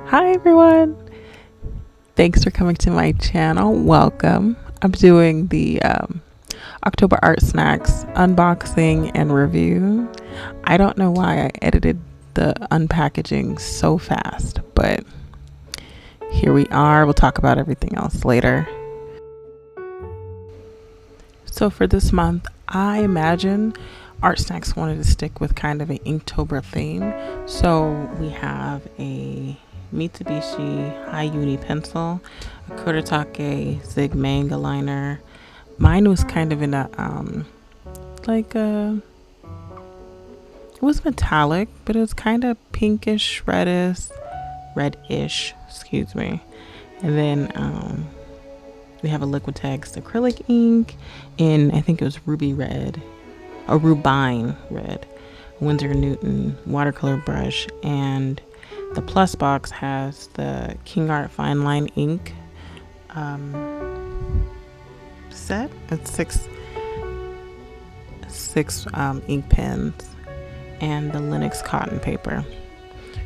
Hi everyone, thanks for coming to my channel. Welcome. I'm doing the October Art Snacks unboxing and review. I don't know why I edited the unpackaging so fast, but here we are. We'll talk about everything else later. So for this month, I imagine Art Snacks wanted to stick with kind of an Inktober theme. So we have a Mitsubishi High Uni pencil, a Kuretake Zig manga liner. Mine was kind of in a it was metallic, but it was kind of pinkish, reddish, excuse me. And then we have a Liquitex acrylic ink in, I think it was ruby red, a rubine red, Winsor Newton watercolor brush, and the plus box has the King Art Fine Line ink set. It's six ink pens and the Linux cotton paper.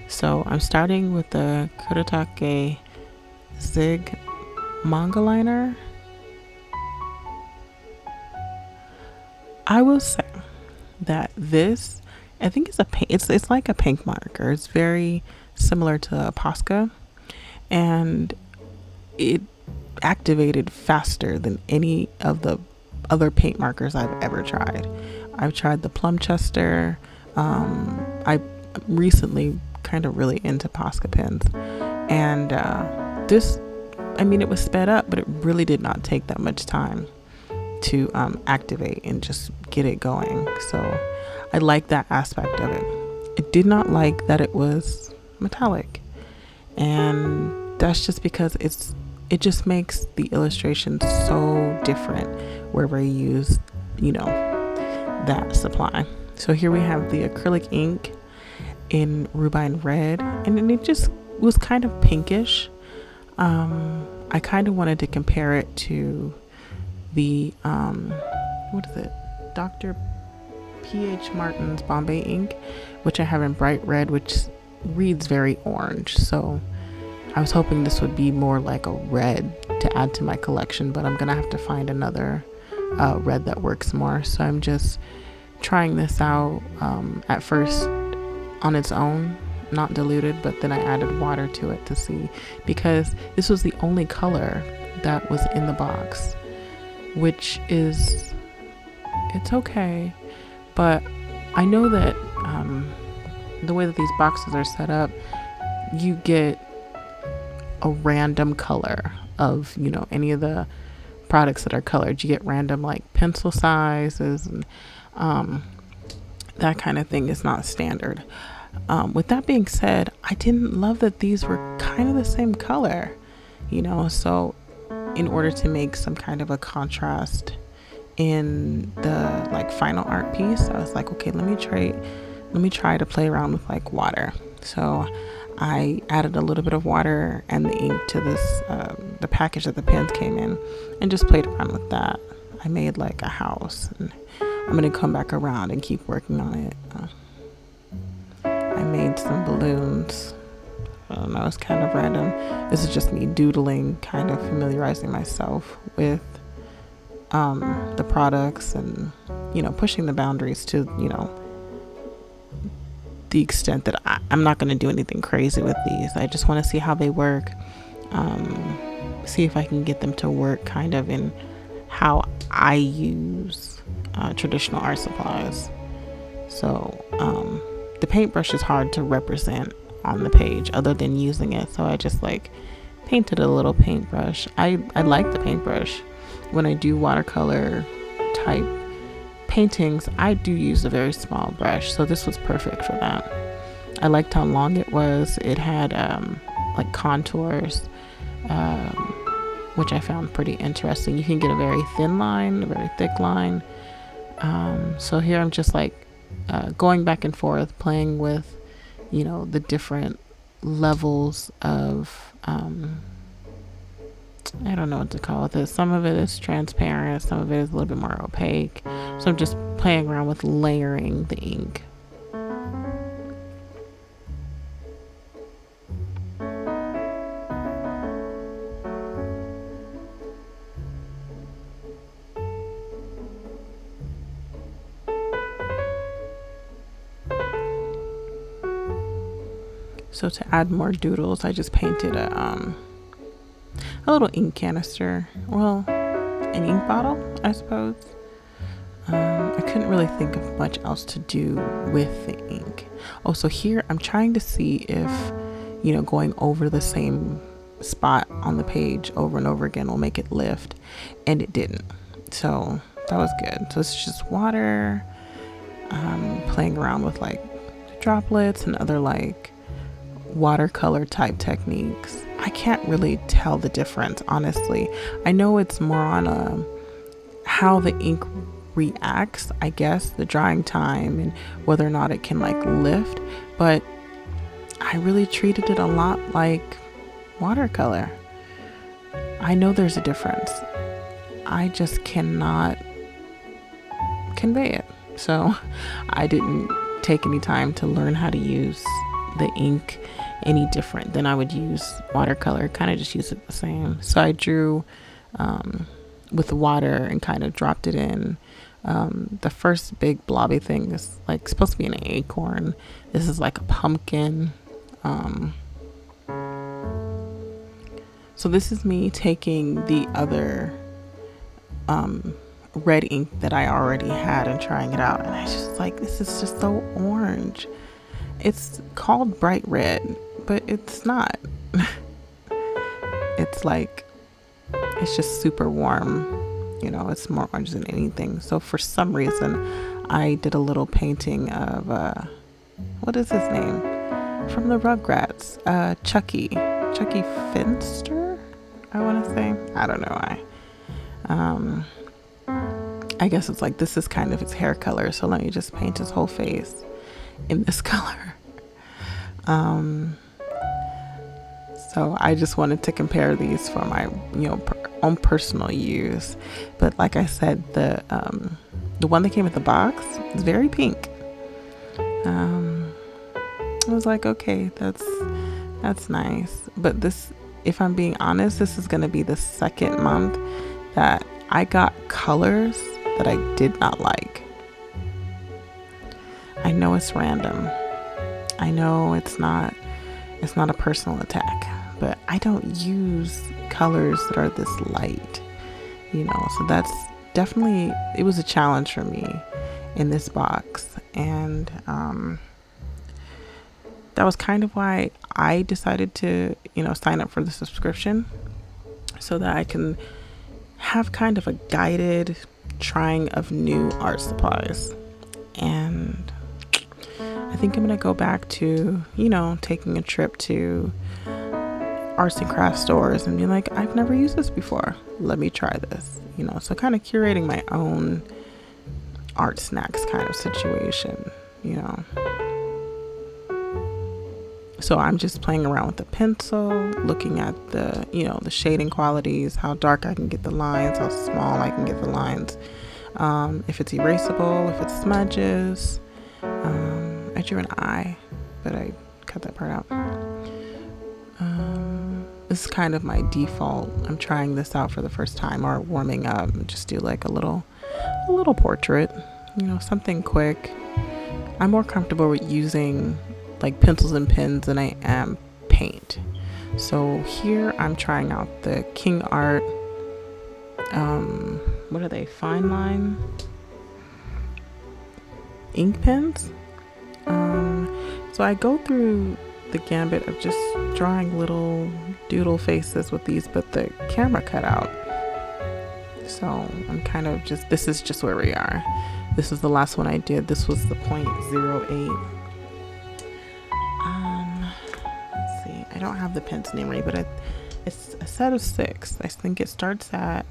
So I'm starting with the Kuretake Zig manga liner. I will say that this, I think it's a paint. It's like a pink marker. It's very similar to a Posca, and it activated faster than any of the other paint markers I've ever tried. I've tried the Plumchester. I recently kind of really into Posca pens, and this, I mean, it was sped up, but it really did not take that much time to activate and just get it going. So I like that aspect of it. I did not like that it was metallic, and that's just because it just makes the illustration so different wherever you use, that supply. So here we have the acrylic ink in rubine red, and then it just was kind of pinkish. I kind of wanted to compare it to the what is it, Dr. P.H. Martin's Bombay ink, which I have in bright red, which reads very orange. So I was hoping this would be more like a red to add to my collection, but I'm gonna have to find another red that works more. So I'm just trying this out at first on its own, not diluted, but then I added water to it to see, because this was the only color that was in the box, which is, it's okay, but I know that the way that these boxes are set up, you get a random color of any of the products that are colored. You get random like pencil sizes, and that kind of thing is not standard. With that being said, I didn't love that these were kind of the same color, so in order to make some kind of a contrast in the like final art piece, I was like, okay, let me try to play around with like water. So I added a little bit of water and the ink to this the package that the pens came in, and just played around with that. I made like a house, and I'm gonna come back around and keep working on it. I made some balloons. I don't know, it's kind of random. This is just me doodling, kind of familiarizing myself with the products, and pushing the boundaries to the extent that I'm not going to do anything crazy with these. I just want to see how they work, see if I can get them to work kind of in how I use traditional art supplies. So the paintbrush is hard to represent on the page other than using it, so I just like painted a little paintbrush. I like the paintbrush. When I do watercolor type paintings, I do use a very small brush, so this was perfect for that. I liked how long it was. It had like contours, which I found pretty interesting. You can get a very thin line, a very thick line. So here I'm just like going back and forth, playing with the different levels of I don't know what to call it. Some of it is transparent, some of it is a little bit more opaque. So I'm just playing around with layering the ink. So to add more doodles, I just painted a little ink canister. Well, an ink bottle, I suppose. I couldn't really think of much else to do with the ink. Oh, so here I'm trying to see if, going over the same spot on the page over and over again will make it lift, and it didn't. So that was good. So it's just water, playing around with like droplets and other like watercolor type techniques. I can't really tell the difference, honestly. I know it's more on how the ink reacts, I guess, the drying time and whether or not it can like lift, but I really treated it a lot like watercolor. I know there's a difference. I just cannot convey it. So I didn't take any time to learn how to use the ink any different than I would use watercolor. Kind of just use it the same. So I drew with the water and kind of dropped it in. The first big blobby thing is like supposed to be an acorn. This is like a pumpkin. So this is me taking the other red ink that I already had and trying it out, and I was just like, this is just so orange. It's called bright red, but it's not. It's like, it's just super warm. It's more orange than anything. So for some reason, I did a little painting of, what is his name? From the Rugrats, Chucky Finster, I want to say. I don't know why. I guess it's like, this is kind of his hair color, so let me just paint his whole face in this color. So I just wanted to compare these for my, own personal use. But like I said, the one that came with the box is very pink. I was like, okay, that's nice. But this, if I'm being honest, this is going to be the second month that I got colors that I did not like. I know it's random. I know it's not a personal attack, but I don't use colors that are this light, so that's definitely, it was a challenge for me in this box. And that was kind of why I decided to, sign up for the subscription, so that I can have kind of a guided trying of new art supplies. And I think I'm going to go back to, taking a trip to arts and crafts stores and be like, I've never used this before. Let me try this, so kind of curating my own art snacks kind of situation, So I'm just playing around with the pencil, looking at the, the shading qualities, how dark I can get the lines, how small I can get the lines, if it's erasable, if it smudges. I drew an eye, but I cut that part out. This is kind of my default. I'm trying this out for the first time, or warming up, and just do like a little portrait, something quick. I'm more comfortable with using like pencils and pens than I am paint. So here I'm trying out the King Art, what are they, fine line ink pens. So I go through the gambit of just drawing little doodle faces with these, but the camera cut out. So I'm kind of just, this is just where we are. This is the last one I did. This was the 0.08. Let's see. I don't have the pen's name ready, but it's a set of 6. I think it starts at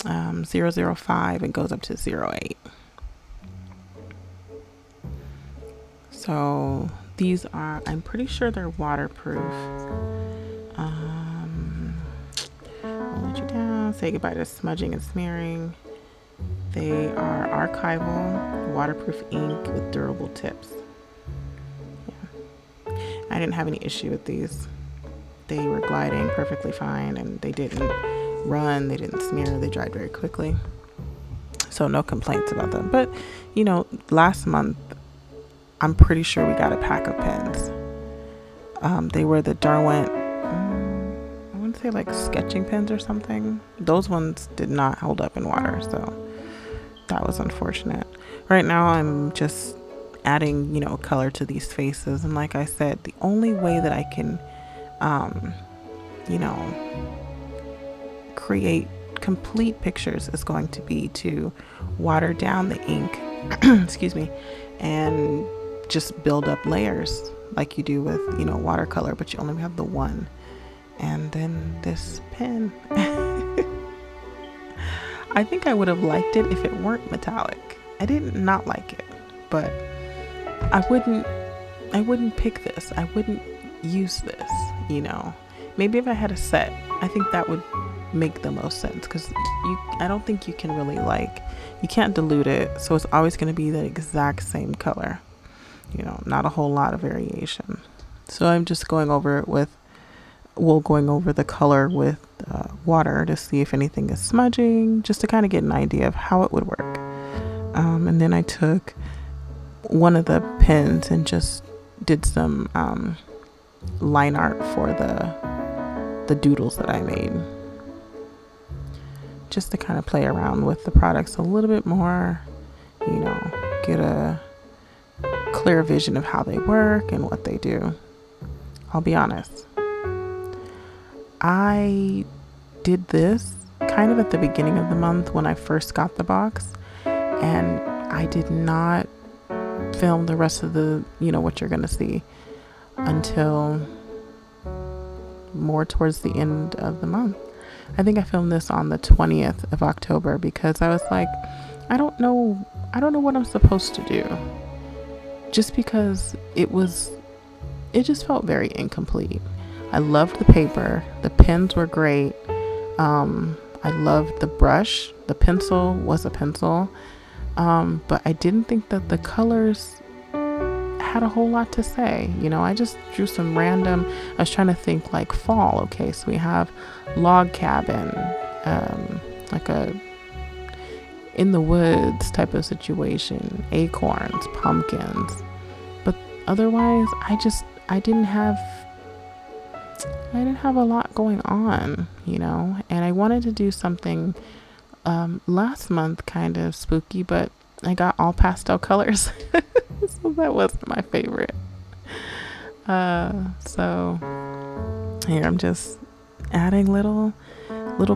005 and goes up to 08. So these are, I'm pretty sure they're waterproof. I'll let you down. Say goodbye to smudging and smearing. They are archival, waterproof ink with durable tips. Yeah. I didn't have any issue with these. They were gliding perfectly fine, and they didn't run, they didn't smear, they dried very quickly. So no complaints about them. But, last month, I'm pretty sure we got a pack of pens. They were the Derwent, I want to say like sketching pens or something. Those ones did not hold up in water, so that was unfortunate. Right now I'm just adding, color to these faces. And like I said, the only way that I can, you know, create complete pictures is going to be to water down the ink, excuse me, and just build up layers like you do with, watercolor, but you only have the one. And then this pen, I think I would have liked it if it weren't metallic. I did not like it, but I wouldn't pick this. I wouldn't use this, Maybe if I had a set, I think that would make the most sense, because I don't think you can really you can't dilute it, so it's always going to be the exact same color, not a whole lot of variation. So I'm just going over the color with water to see if anything is smudging, just to kind of get an idea of how it would work. And then I took one of the pens and just did some line art for the doodles that I made, just to kind of play around with the products a little bit more, get a clear vision of how they work and what they do. I'll be honest, I did this kind of at the beginning of the month when I first got the box, and I did not film the rest of the, what you're going to see until more towards the end of the month. I think I filmed this on the 20th of October because I was like, I don't know what I'm supposed to do, just because it just felt very incomplete. I loved the paper. The pens were great. I loved the brush. The pencil was a pencil. But I didn't think that the colors had a whole lot to say. I just drew some random, I was trying to think like fall. Okay, so we have log cabin, like a in the woods type of situation, acorns, pumpkins. But otherwise, I didn't have a lot going on, and I wanted to do something last month kind of spooky, but I got all pastel colors. So that wasn't my favorite. So here I'm just adding little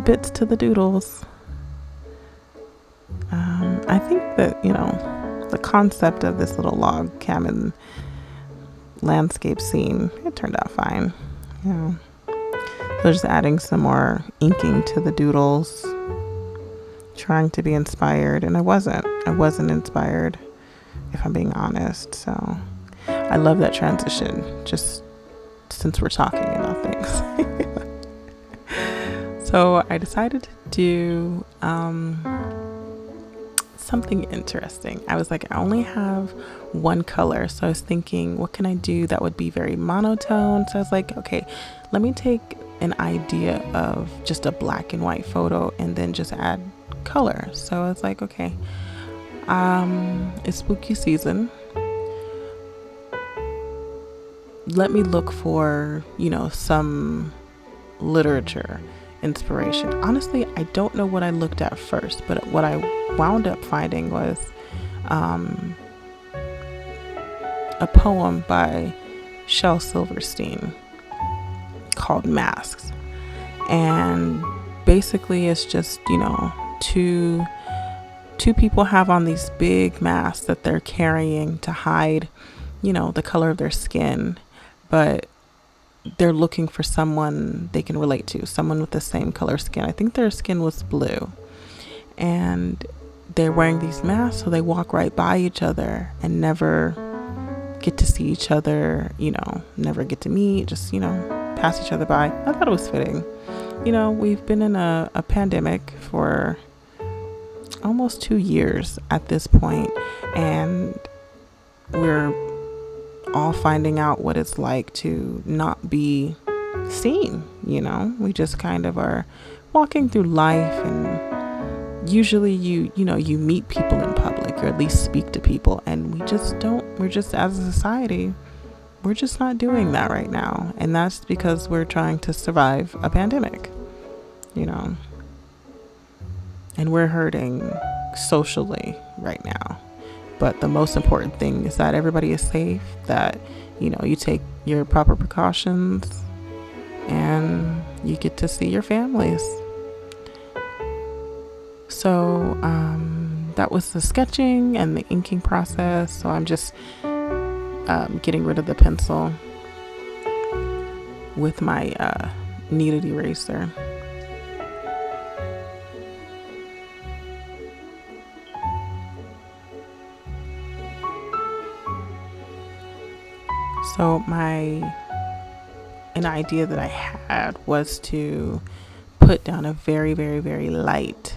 bits to the doodles. I think that, the concept of this little log cabin landscape scene, it turned out fine. So just adding some more inking to the doodles, trying to be inspired, and I wasn't inspired, if I'm being honest. So I love that transition, just since we're talking about things. So I decided to do something interesting. I was like, I only have one color, so I was thinking, what can I do that would be very monotone? So I was like, okay, let me take an idea of just a black and white photo and then just add color. So I was like, okay, it's spooky season. Let me look for, some literature inspiration. Honestly, I don't know what I looked at first, but what I wound up finding was a poem by Shel Silverstein called Masks. And basically it's just, two people have on these big masks that they're carrying to hide, the color of their skin, but they're looking for someone they can relate to, someone with the same color skin. I think their skin was blue, and they're wearing these masks, so they walk right by each other and never get to see each other, never get to meet, just, pass each other by. I thought it was fitting. We've been in a pandemic for almost 2 years at this point, and we're all finding out what it's like to not be seen. We just kind of are walking through life, and usually you meet people in public, or at least speak to people, and we're just as a society, we're just not doing that right now. And that's because we're trying to survive a pandemic, you know, and we're hurting socially right now. But the most important thing is that everybody is safe, that, you take your proper precautions and you get to see your families. So that was the sketching and the inking process. So I'm just getting rid of the pencil with my kneaded eraser. So an idea that I had was to put down a very, very, very light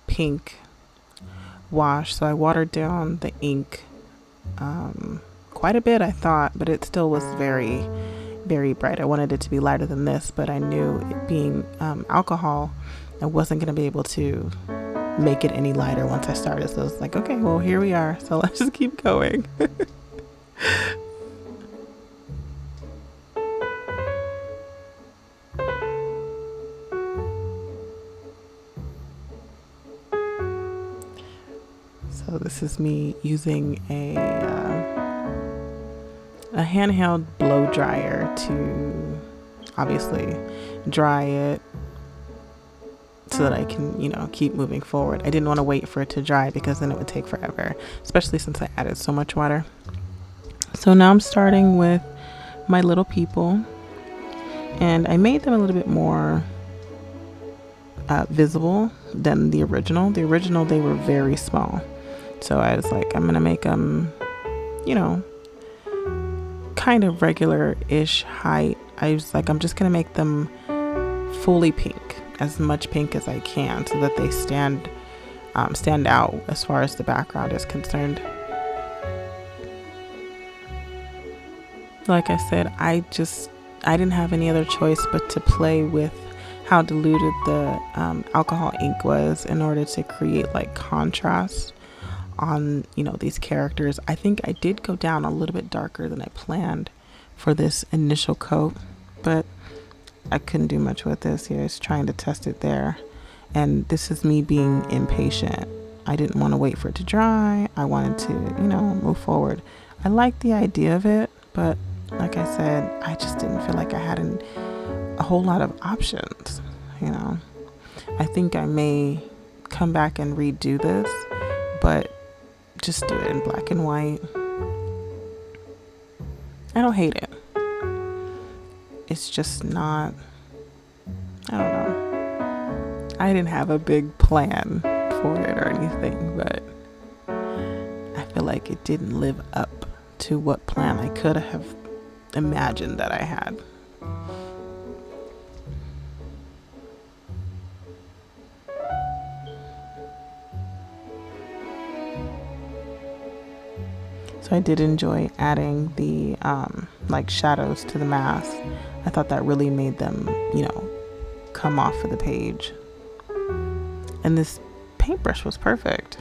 pink wash. So I watered down the ink quite a bit, I thought, but it still was very, very bright. I wanted it to be lighter than this, but I knew it being alcohol, I wasn't going to be able to make it any lighter once I started. So I was like, okay, well, here we are. So let's just keep going. So this is me using a handheld blow dryer to obviously dry it so that I can, keep moving forward. I didn't want to wait for it to dry because then it would take forever, especially since I added so much water. So now I'm starting with my little people, and I made them a little bit more visible than the original. The original, they were very small. So I was like, I'm going to make them, kind of regular-ish height. I was like, I'm just going to make them fully pink, as much pink as I can, so that they stand out as far as the background is concerned. Like I said, I didn't have any other choice but to play with how diluted the alcohol ink was in order to create like contrast on these characters. I think I did go down a little bit darker than I planned for this initial coat, but I couldn't do much with this. Here, I was trying to test it there, and this is me being impatient. I didn't want to wait for it to dry. I wanted to move forward. I liked the idea of it, but like I said, I just didn't feel like I had a whole lot of options. I think I may come back and redo this, but just do it in black and white. I don't hate it. It's just not, I don't know. I didn't have a big plan for it or anything, but I feel like it didn't live up to what plan I could have imagined that I had. So I did enjoy adding the shadows to the mask. I thought that really made them, come off of the page. And this paintbrush was perfect.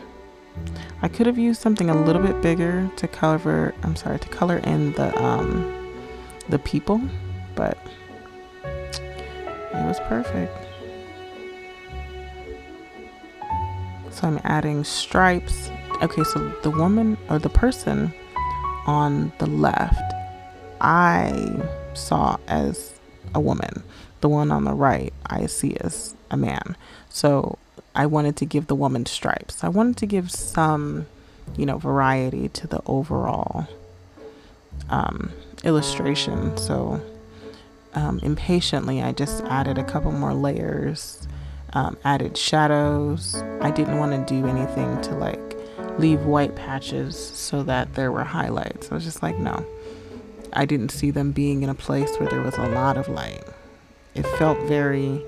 I could have used something a little bit bigger to color in the people, but it was perfect. So I'm adding stripes. Okay, so the woman or the person on the left, I saw as a woman. The one on the right, I see as a man. So I wanted to give the woman stripes. I wanted to give some, variety to the overall illustration. So impatiently, I just added a couple more layers, added shadows. I didn't want to do anything to leave white patches so that there were highlights. I was just like, no. I didn't see them being in a place where there was a lot of light. It felt very,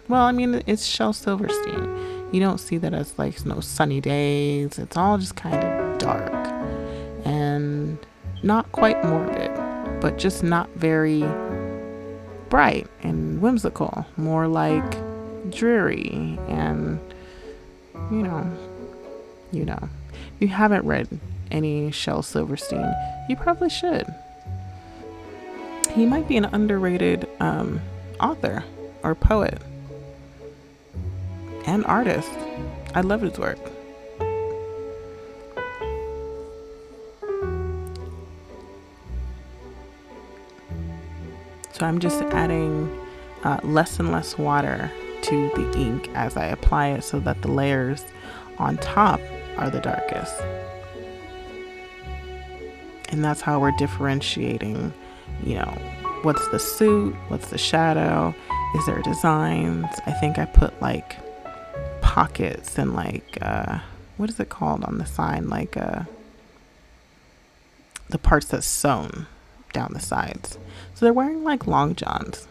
it's Shel Silverstein. You don't see that as no sunny days. It's all just kind of dark and not quite morbid, but just not very bright and whimsical. More like dreary and, if you haven't read any Shel Silverstein, you probably should. He might be an underrated author or poet and artist. I love his work. So I'm just adding less and less water to the ink as I apply it so that the layers on top are the darkest. And that's how we're differentiating, what's the suit, what's the shadow, is there designs? I think I put like pockets and like, what is it called on the sign? Like the parts that's sewn down the sides. So they're wearing like long johns.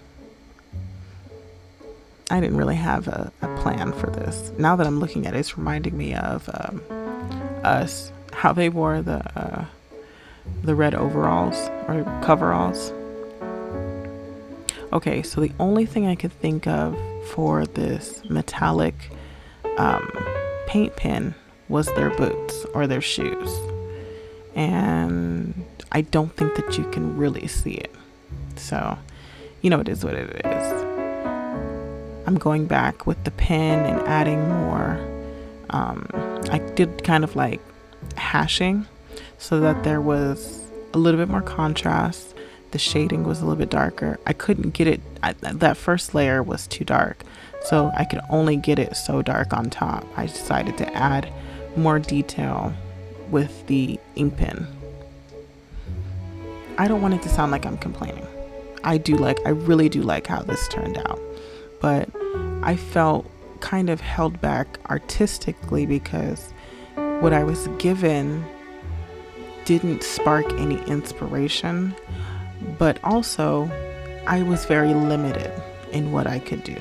I didn't really have a plan for this. Now that I'm looking at it, it's reminding me of Us, how they wore the red overalls or coveralls. Okay, so the only thing I could think of for this metallic paint pen was their boots or their shoes. And I don't think that you can really see it. So, it is what it is. I'm going back with the pen and adding more. I did kind of like hashing so that there was a little bit more contrast. The shading was a little bit darker. I couldn't get it. That first layer was too dark, so I could only get it so dark on top. I decided to add more detail with the ink pen. I don't want it to sound like I'm complaining. I really do like how this turned out, but I felt kind of held back artistically because what I was given didn't spark any inspiration, but also I was very limited in what I could do.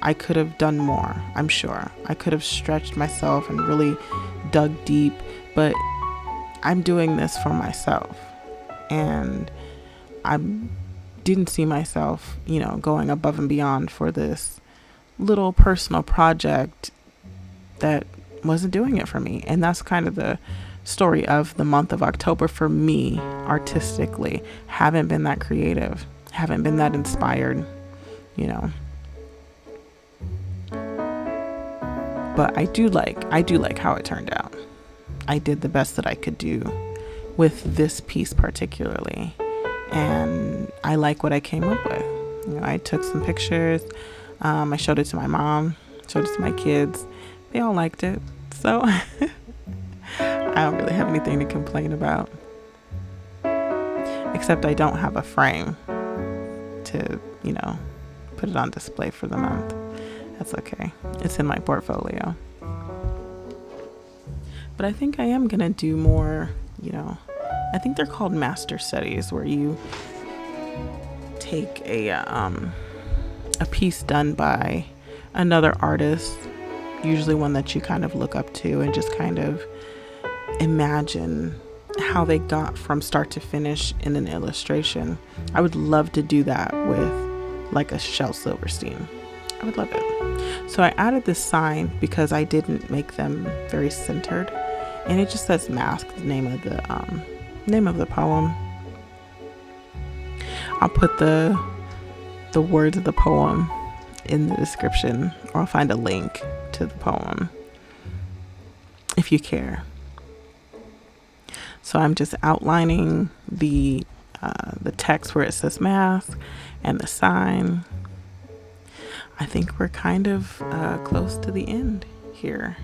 I could have done more, I'm sure. I could have stretched myself and really dug deep, but I'm doing this for myself. And I didn't see myself, going above and beyond for this little personal project that wasn't doing it for me. And that's kind of the story of the month of October for me artistically. Haven't been that creative, haven't been that inspired, but I do like how it turned out. I did the best that I could do with this piece particularly, and I like what I came up with. I took some pictures, I showed it to my mom, showed it to my kids. They all liked it, so I don't really have anything to complain about, except I don't have a frame to put it on display for the month. That's okay, it's in my portfolio. But I think I am gonna do more, I think they're called master studies, where you take a piece done by another artist, usually one that you kind of look up to, and just kind of imagine how they got from start to finish in an illustration. I would love to do that with like a Shel Silverstein. I would love it. So I added this sign because I didn't make them very centered, and it just says Mask, the name of the poem. I'll put the words of the poem in the description, or I'll find a link to the poem if you care. So I'm just outlining the text where it says mask and the sign. I think we're kind of close to the end here.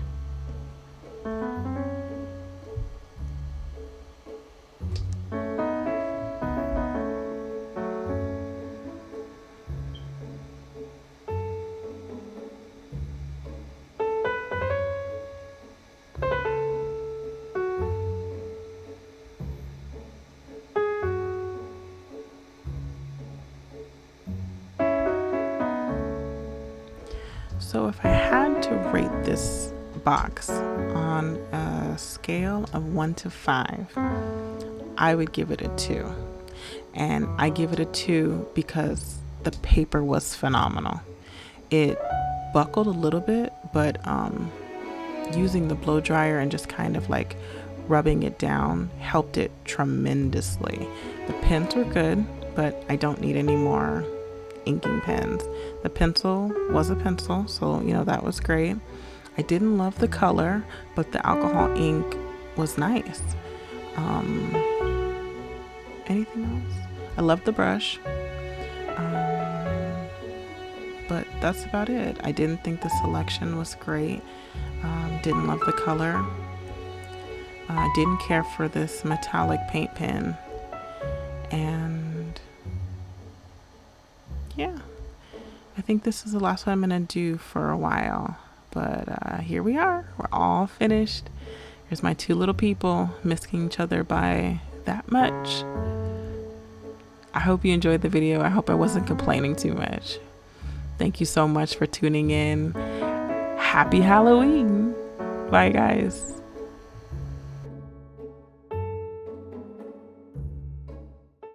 So if I had to rate this box on a scale of 1 to 5, I would give it a 2. And I give it a 2 because the paper was phenomenal. It buckled a little bit, but using the blow dryer and just kind of like rubbing it down helped it tremendously. The pens were good, but I don't need any more inking pens. The pencil was a pencil, so that was great. I didn't love the color, but the alcohol ink was nice. Anything else? I loved the brush, but that's about it. I didn't think the selection was great. Didn't love the color. Didn't care for this metallic paint pen. And yeah, I think this is the last one I'm gonna do for a while. But here we are. We're all finished. Here's my two little people missing each other by that much. I hope you enjoyed the video. I hope I wasn't complaining too much. Thank you so much for tuning in. Happy Halloween. Bye, guys.